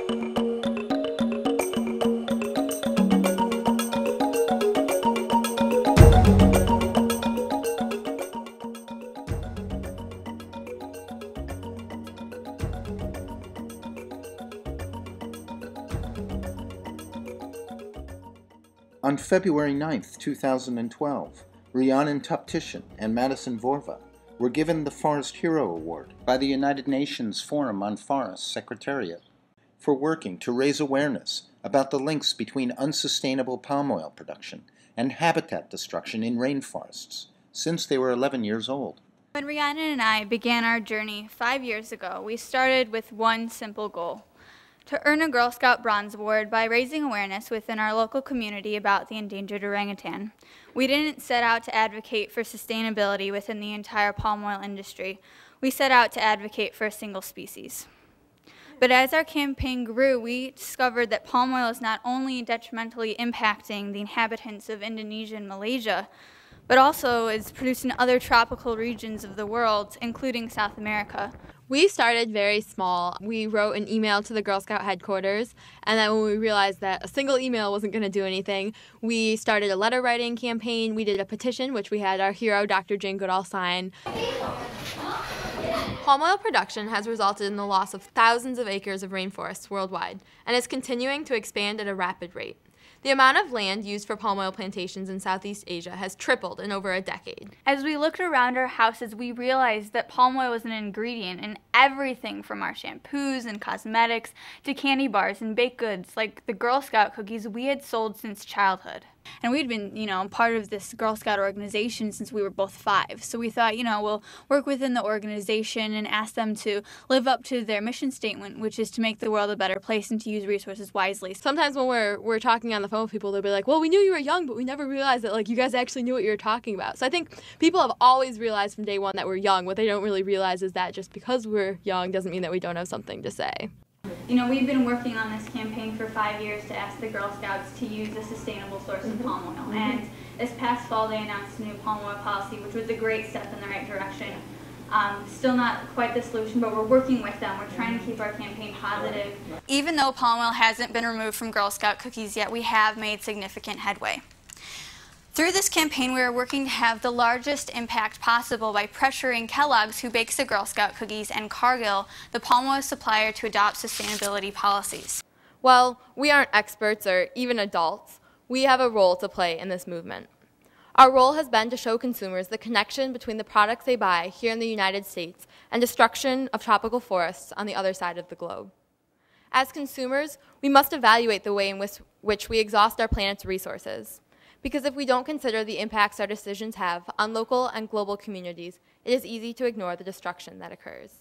On February 9, 2012, Rhiannon Tomtishen and Madison Vorva were given the Forest Hero Award by the United Nations Forum on Forests Secretariat for working to raise awareness about the links between unsustainable palm oil production and habitat destruction in rainforests since they were 11 years old. When Rhiannon and I began our journey 5 years ago, we started with one simple goal: to earn a Girl Scout Bronze Award by raising awareness within our local community about the endangered orangutan. We didn't set out to advocate for sustainability within the entire palm oil industry. We set out to advocate for a single species. But as our campaign grew, we discovered that palm oil is not only detrimentally impacting the inhabitants of Indonesia and Malaysia, but also is produced in other tropical regions of the world, including South America. We started very small. We wrote an email to the Girl Scout headquarters, and then when we realized that a single email wasn't going to do anything, we started a letter writing campaign. We did a petition, which we had our hero, Dr. Jane Goodall, sign. Palm oil production has resulted in the loss of thousands of acres of rainforests worldwide, and is continuing to expand at a rapid rate. The amount of land used for palm oil plantations in Southeast Asia has tripled in over a decade. As we looked around our houses, we realized that palm oil was an ingredient in everything from our shampoos and cosmetics to candy bars and baked goods like the Girl Scout cookies we had sold since childhood. And we'd been, part of this Girl Scout organization since we were both 5. So we thought, we'll work within the organization and ask them to live up to their mission statement, which is to make the world a better place and to use resources wisely. Sometimes when we're talking on the phone with people, they'll be like, well, we knew you were young, but we never realized that you guys actually knew what you were talking about. So I think people have always realized from day one that we're young. What they don't really realize is that just because we're young doesn't mean that we don't have something to say. We've been working on this campaign for 5 years to ask the Girl Scouts to use a sustainable source of palm oil. And this past fall they announced a new palm oil policy, which was a great step in the right direction. Still not quite the solution, but we're working with them. We're trying to keep our campaign positive. Even though palm oil hasn't been removed from Girl Scout cookies yet, we have made significant headway. Through this campaign, we are working to have the largest impact possible by pressuring Kellogg's, who bakes the Girl Scout cookies, and Cargill, the palm oil supplier, to adopt sustainability policies. Well, we aren't experts or even adults. We have a role to play in this movement. Our role has been to show consumers the connection between the products they buy here in the United States and destruction of tropical forests on the other side of the globe. As consumers, we must evaluate the way in which we exhaust our planet's resources. Because if we don't consider the impacts our decisions have on local and global communities, it is easy to ignore the destruction that occurs.